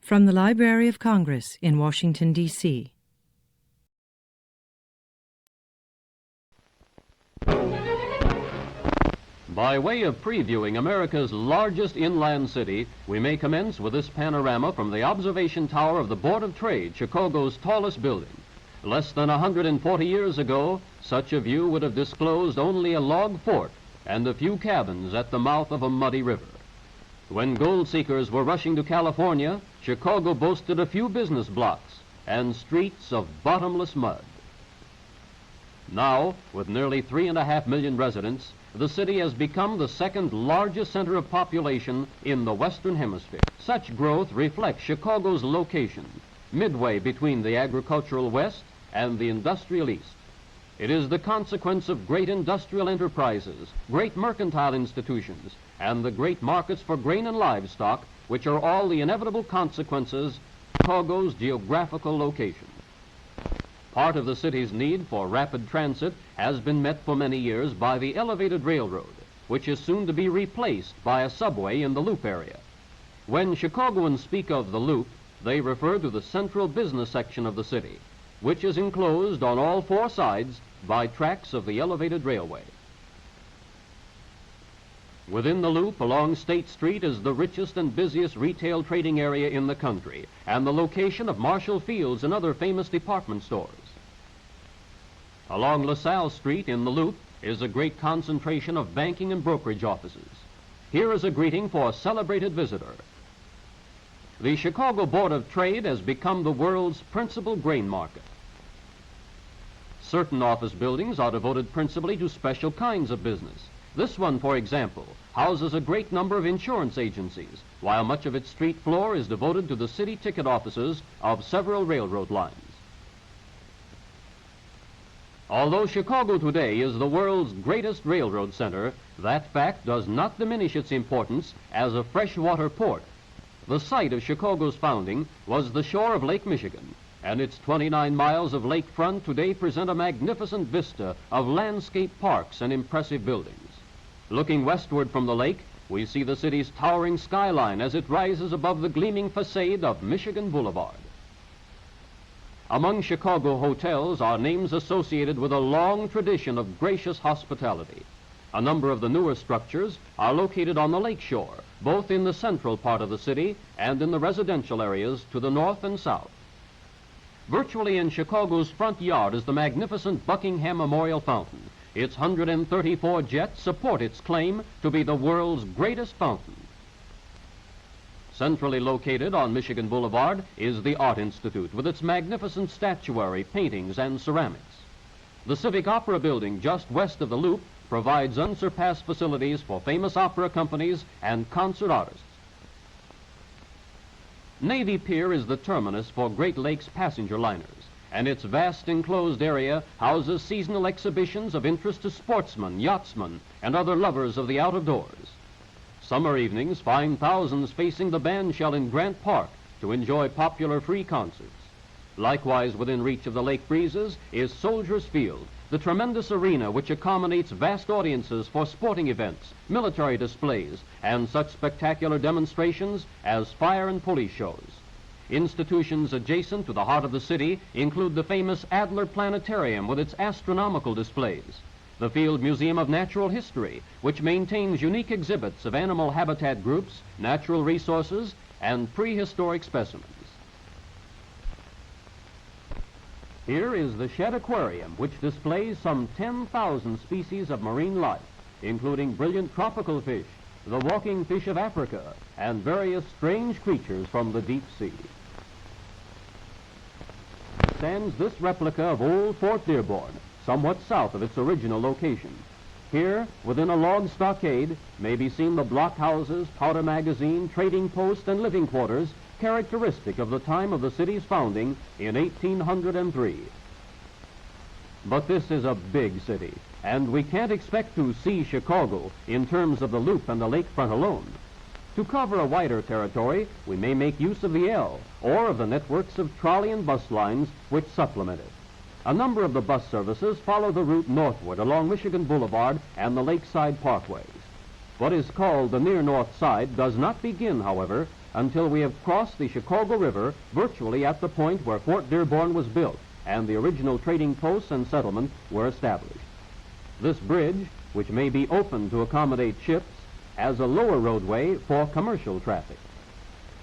From the Library of Congress in Washington, D.C. By way of previewing America's largest inland city, we may commence with this panorama from the observation tower of the Board of Trade, Chicago's tallest building. Less than 140 years ago, such a view would have disclosed only a log fort and a few cabins at the mouth of a muddy river. When gold seekers were rushing to California, Chicago boasted a few business blocks and streets of bottomless mud. Now, with nearly 3.5 million residents, the city has become the second largest center of population in the Western Hemisphere. Such growth reflects Chicago's location, midway between the agricultural West and the industrial East. It is the consequence of great industrial enterprises, great mercantile institutions, and the great markets for grain and livestock, which are all the inevitable consequences of Chicago's geographical location. Part of the city's need for rapid transit has been met for many years by the elevated railroad, which is soon to be replaced by a subway in the Loop area. When Chicagoans speak of the Loop, they refer to the central business section of the city, which is enclosed on all four sides by tracks of the elevated railway. Within the Loop along State Street is the richest and busiest retail trading area in the country, and the location of Marshall Field's and other famous department stores. Along LaSalle Street in the Loop is a great concentration of banking and brokerage offices. Here is a greeting for a celebrated visitor. The Chicago Board of Trade has become the world's principal grain market. Certain office buildings are devoted principally to special kinds of business. This one, for example, houses a great number of insurance agencies, while much of its street floor is devoted to the city ticket offices of several railroad lines. Although Chicago today is the world's greatest railroad center, that fact does not diminish its importance as a freshwater port. The site of Chicago's founding was the shore of Lake Michigan, and its 29 miles of lakefront today present a magnificent vista of landscape parks and impressive buildings. Looking westward from the lake, we see the city's towering skyline as it rises above the gleaming facade of Michigan Boulevard. Among Chicago hotels are names associated with a long tradition of gracious hospitality. A number of the newer structures are located on the lake shore, both in the central part of the city and in the residential areas to the north and south. Virtually in Chicago's front yard is the magnificent Buckingham Memorial Fountain. Its 134 jets support its claim to be the world's greatest fountain. Centrally located on Michigan Boulevard is the Art Institute with its magnificent statuary, paintings, and ceramics. The Civic Opera Building just west of the Loop provides unsurpassed facilities for famous opera companies and concert artists. Navy Pier is the terminus for Great Lakes passenger liners, and its vast enclosed area houses seasonal exhibitions of interest to sportsmen, yachtsmen, and other lovers of the out of doors. Summer evenings find thousands facing the bandshell in Grant Park to enjoy popular free concerts. Likewise, within reach of the lake breezes is Soldiers Field, the tremendous arena which accommodates vast audiences for sporting events, military displays, and such spectacular demonstrations as fire and police shows. Institutions adjacent to the heart of the city include the famous Adler Planetarium with its astronomical displays, the Field Museum of Natural History, which maintains unique exhibits of animal habitat groups, natural resources, and prehistoric specimens. Here is the Shed Aquarium, which displays some 10,000 species of marine life, including brilliant tropical fish, the walking fish of Africa, and various strange creatures from the deep sea. Stands this replica of old Fort Dearborn, somewhat south of its original location. Here, within a log stockade, may be seen the blockhouses, powder magazine, trading post, and living quarters characteristic of the time of the city's founding in 1803. But this is a big city, and we can't expect to see Chicago in terms of the Loop and the lakefront alone. To cover a wider territory, we may make use of the L, or of the networks of trolley and bus lines which supplement it. A number of the bus services follow the route northward along Michigan Boulevard and the lakeside parkways. What is called the near north side does not begin, however, until we have crossed the Chicago River virtually at the point where Fort Dearborn was built and the original trading posts and settlement were established. This bridge, which may be open to accommodate ships, has a lower roadway for commercial traffic.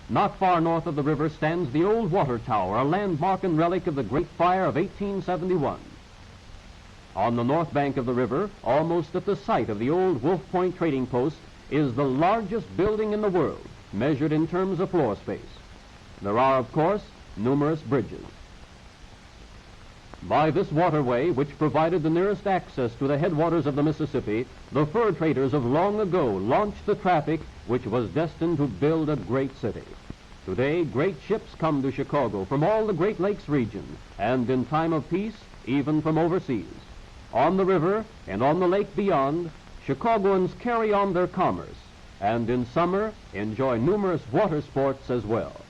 Not far north of the river stands the old water tower, a landmark and relic of the Great Fire of 1871. On the north bank of the river, almost at the site of the old Wolf Point trading post, is the largest building in the world, measured in terms of floor space. There are, of course, numerous bridges. By this waterway, which provided the nearest access to the headwaters of the Mississippi, the fur traders of long ago launched the traffic which was destined to build a great city. Today, great ships come to Chicago from all the Great Lakes region, and in time of peace, even from overseas. On the river and on the lake beyond, Chicagoans carry on their commerce, and in summer enjoy numerous water sports as well.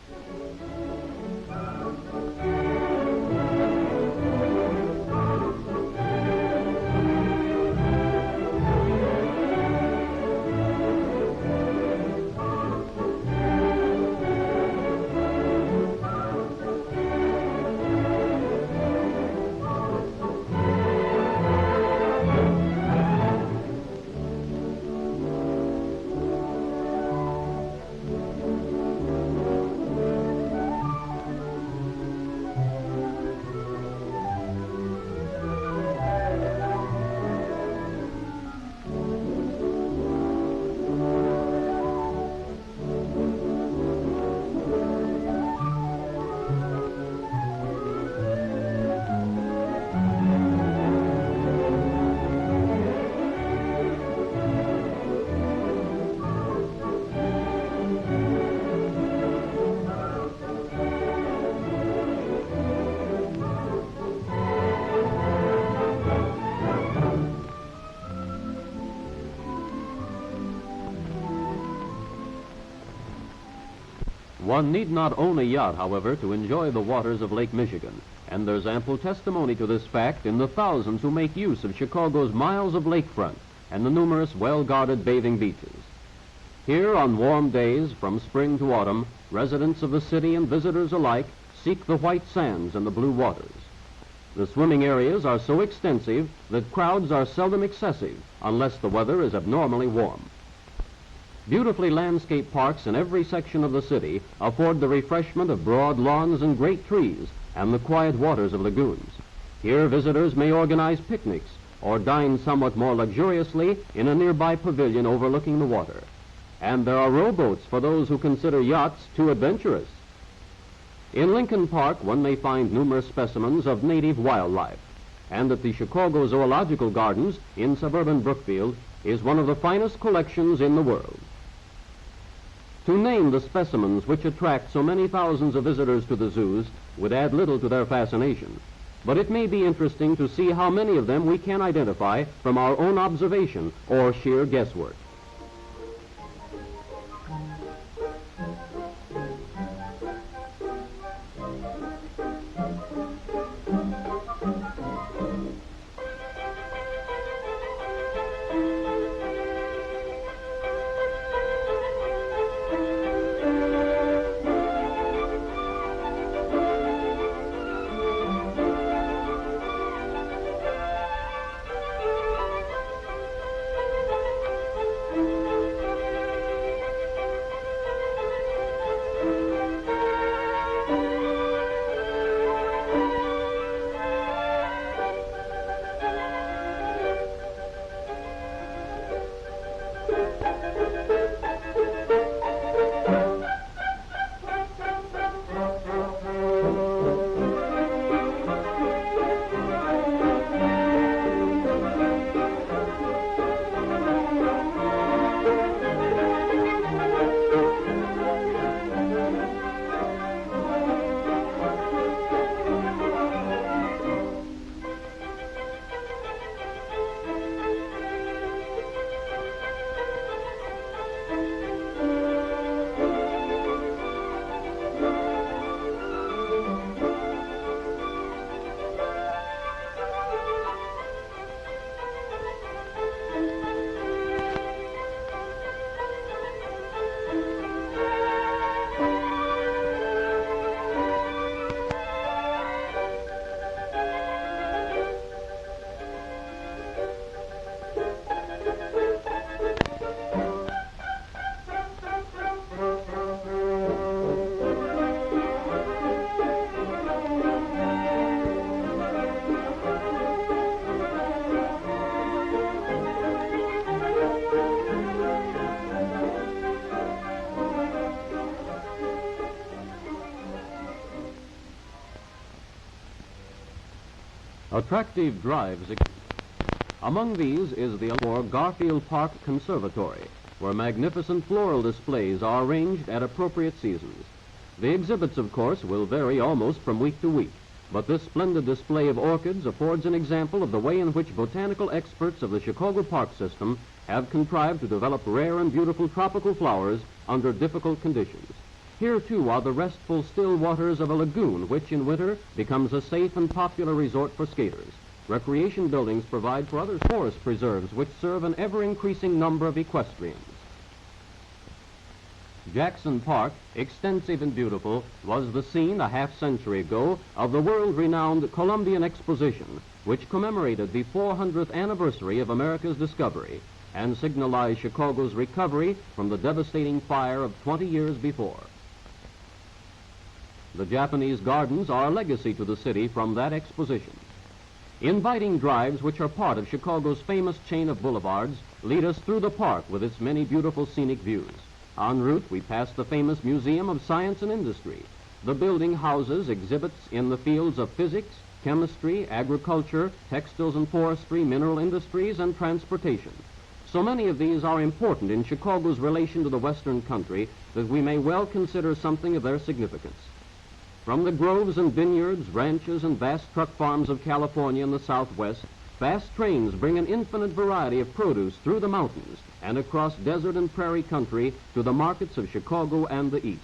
One need not own a yacht, however, to enjoy the waters of Lake Michigan, and there's ample testimony to this fact in the thousands who make use of Chicago's miles of lakefront and the numerous well-guarded bathing beaches. Here, on warm days, from spring to autumn, residents of the city and visitors alike seek the white sands and the blue waters. The swimming areas are so extensive that crowds are seldom excessive unless the weather is abnormally warm. Beautifully landscaped parks in every section of the city afford the refreshment of broad lawns and great trees and the quiet waters of lagoons. Here visitors may organize picnics or dine somewhat more luxuriously in a nearby pavilion overlooking the water. And there are rowboats for those who consider yachts too adventurous. In Lincoln Park, one may find numerous specimens of native wildlife, and at the Chicago Zoological Gardens in suburban Brookfield is one of the finest collections in the world. To name the specimens which attract so many thousands of visitors to the zoos would add little to their fascination, but it may be interesting to see how many of them we can identify from our own observation or sheer guesswork. Attractive drives. Among these is the Garfield Park Conservatory, where magnificent floral displays are arranged at appropriate seasons. The exhibits, of course, will vary almost from week to week, but this splendid display of orchids affords an example of the way in which botanical experts of the Chicago park system have contrived to develop rare and beautiful tropical flowers under difficult conditions. Here, too, are the restful still waters of a lagoon, which in winter becomes a safe and popular resort for skaters. Recreation buildings provide for other forest preserves, which serve an ever-increasing number of equestrians. Jackson Park, extensive and beautiful, was the scene a half-century ago of the world-renowned Columbian Exposition, which commemorated the 400th anniversary of America's discovery and signalized Chicago's recovery from the devastating fire of 20 years before. The Japanese gardens are a legacy to the city from that exposition. Inviting drives, which are part of Chicago's famous chain of boulevards, lead us through the park with its many beautiful scenic views. En route, we pass the famous Museum of Science and Industry. The building houses exhibits in the fields of physics, chemistry, agriculture, textiles and forestry, mineral industries, and transportation. So many of these are important in Chicago's relation to the Western country that we may well consider something of their significance. From the groves and vineyards, ranches, and vast truck farms of California and the Southwest, fast trains bring an infinite variety of produce through the mountains and across desert and prairie country to the markets of Chicago and the East.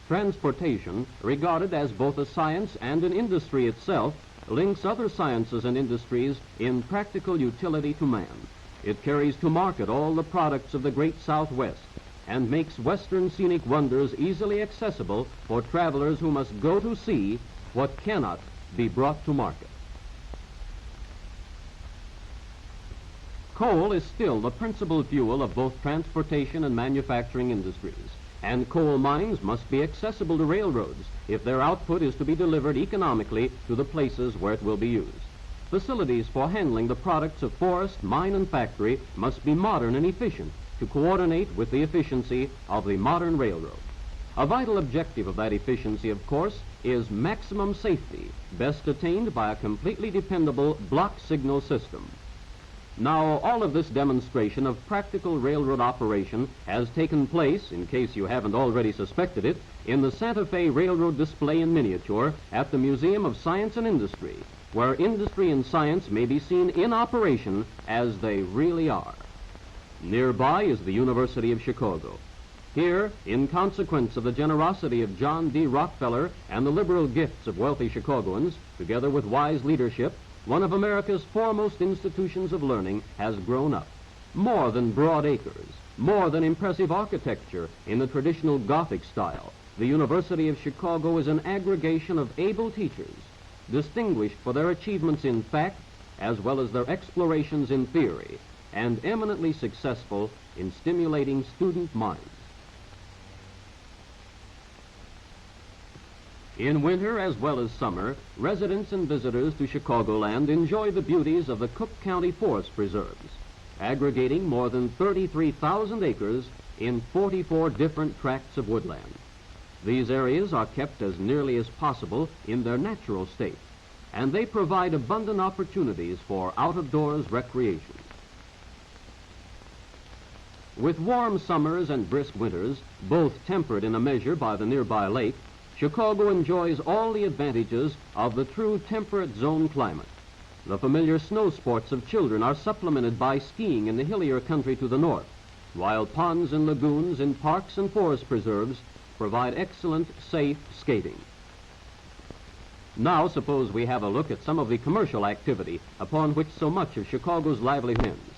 Transportation, regarded as both a science and an industry itself, links other sciences and industries in practical utility to man. It carries to market all the products of the great Southwest and makes Western scenic wonders easily accessible for travelers who must go to see what cannot be brought to market. Coal is still the principal fuel of both transportation and manufacturing industries, and coal mines must be accessible to railroads if their output is to be delivered economically to the places where it will be used. Facilities for handling the products of forest, mine, and factory must be modern and efficient to coordinate with the efficiency of the modern railroad. A vital objective of that efficiency, of course, is maximum safety, best attained by a completely dependable block signal system. Now, all of this demonstration of practical railroad operation has taken place, in case you haven't already suspected it, in the Santa Fe Railroad display in miniature at the Museum of Science and Industry, where industry and science may be seen in operation as they really are. Nearby is the University of Chicago. Here, in consequence of the generosity of John D. Rockefeller and the liberal gifts of wealthy Chicagoans, together with wise leadership, one of America's foremost institutions of learning has grown up. More than broad acres, more than impressive architecture in the traditional Gothic style, the University of Chicago is an aggregation of able teachers, distinguished for their achievements in fact as well as their explorations in theory, and eminently successful in stimulating student minds. In winter as well as summer, residents and visitors to Chicagoland enjoy the beauties of the Cook County Forest Preserves, aggregating more than 33,000 acres in 44 different tracts of woodland. These areas are kept as nearly as possible in their natural state, and they provide abundant opportunities for out-of-doors recreation. With warm summers and brisk winters, both tempered in a measure by the nearby lake, Chicago enjoys all the advantages of the true temperate zone climate. The familiar snow sports of children are supplemented by skiing in the hillier country to the north, while ponds and lagoons in parks and forest preserves provide excellent, safe skating. Now suppose we have a look at some of the commercial activity upon which so much of Chicago's livelihood depends.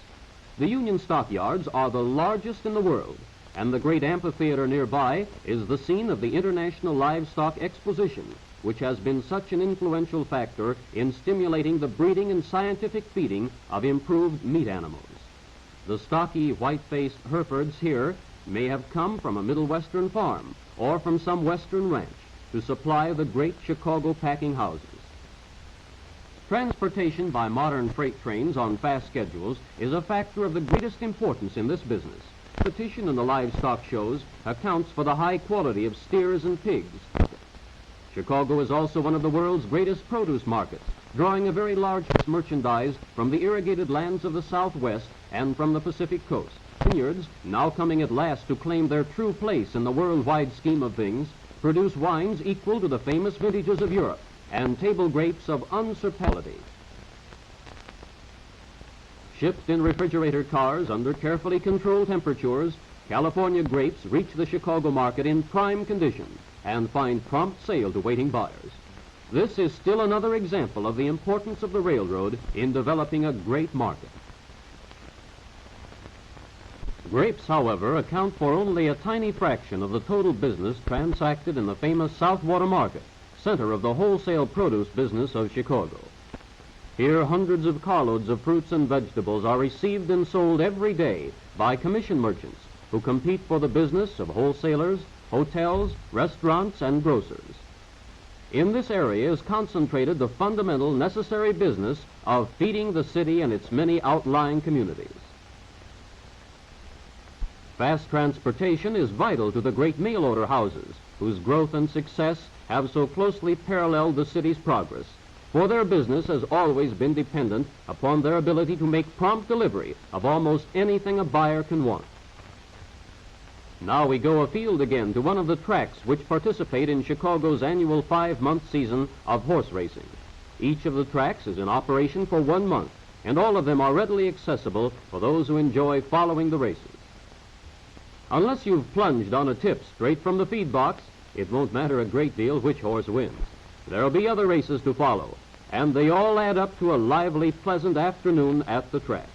The Union Stockyards are the largest in the world, and the great amphitheater nearby is the scene of the International Livestock Exposition, which has been such an influential factor in stimulating the breeding and scientific feeding of improved meat animals. The stocky, white-faced Herefords here may have come from a Middle Western farm or from some Western ranch to supply the great Chicago packing houses. Transportation by modern freight trains on fast schedules is a factor of the greatest importance in this business. Competition in the livestock shows accounts for the high quality of steers and pigs. Chicago is also one of the world's greatest produce markets, drawing a very large merchandise from the irrigated lands of the Southwest and from the Pacific coast. Vineyards, now coming at last to claim their true place in the worldwide scheme of things, produce wines equal to the famous vintages of Europe and table grapes of unsurpassability. Shipped in refrigerator cars under carefully controlled temperatures, California grapes reach the Chicago market in prime condition and find prompt sale to waiting buyers. This is still another example of the importance of the railroad in developing a great market. Grapes, however, account for only a tiny fraction of the total business transacted in the famous Southwater Market, center of the wholesale produce business of Chicago. Here, hundreds of carloads of fruits and vegetables are received and sold every day by commission merchants who compete for the business of wholesalers, hotels, restaurants, and grocers. In this area is concentrated the fundamental necessary business of feeding the city and its many outlying communities. Fast transportation is vital to the great mail order houses, whose growth and success have so closely paralleled the city's progress, for their business has always been dependent upon their ability to make prompt delivery of almost anything a buyer can want. Now we go afield again to one of the tracks which participate in Chicago's annual 5-month season of horse racing. Each of the tracks is in operation for 1 month, and all of them are readily accessible for those who enjoy following the races. Unless you've plunged on a tip straight from the feed box, it won't matter a great deal which horse wins. There'll be other races to follow, and they all add up to a lively, pleasant afternoon at the track.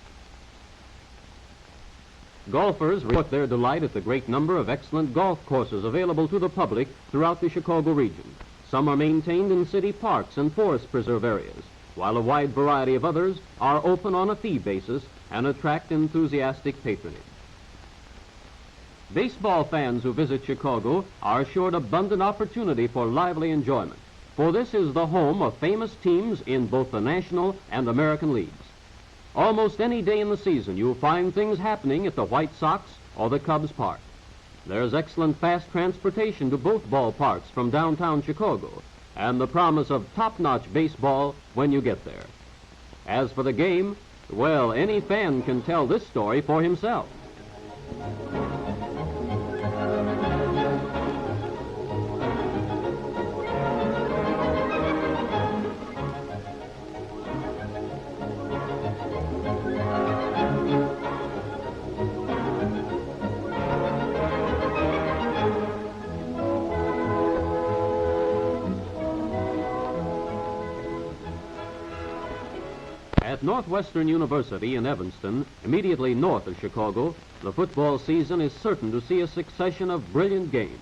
Golfers report their delight at the great number of excellent golf courses available to the public throughout the Chicago region. Some are maintained in city parks and forest preserve areas, while a wide variety of others are open on a fee basis and attract enthusiastic patronage. Baseball fans who visit Chicago are assured abundant opportunity for lively enjoyment, for this is the home of famous teams in both the National and American leagues. Almost any day in the season you'll find things happening at the White Sox or the Cubs Park. There's excellent fast transportation to both ballparks from downtown Chicago, and the promise of top-notch baseball when you get there. As for the game, well, any fan can tell this story for himself. At Northwestern University in Evanston, immediately north of Chicago, the football season is certain to see a succession of brilliant games.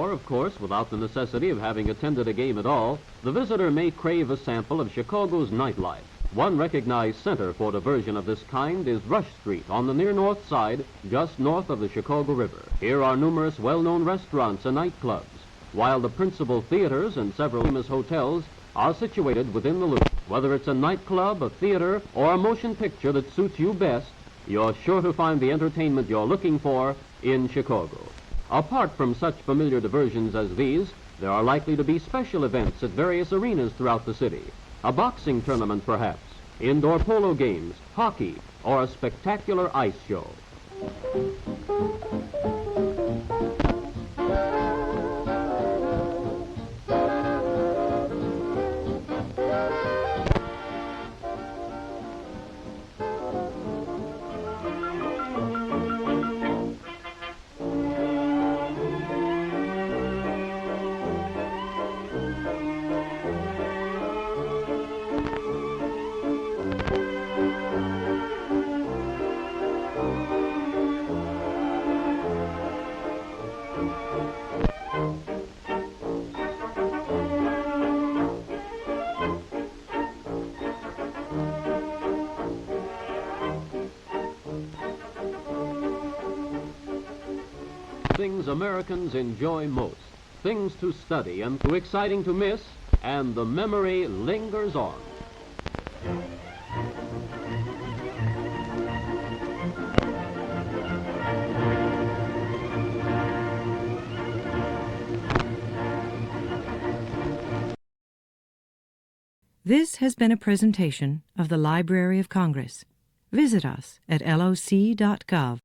Of course, without the necessity of having attended a game at all, the visitor may crave a sample of Chicago's nightlife. One recognized center for diversion of this kind is Rush Street on the near north side, just north of the Chicago River. Here are numerous well-known restaurants and nightclubs, while the principal theaters and several famous hotels are situated within the loop. Whether it's a nightclub, a theater, or a motion picture that suits you best, you're sure to find the entertainment you're looking for in Chicago. Apart from such familiar diversions as these, there are likely to be special events at various arenas throughout the city. A boxing tournament, perhaps, indoor polo games, hockey, or a spectacular ice show. things Americans enjoy most, things to study and too exciting to miss, and the memory lingers on. This has been a presentation of the Library of Congress. Visit us at loc.gov.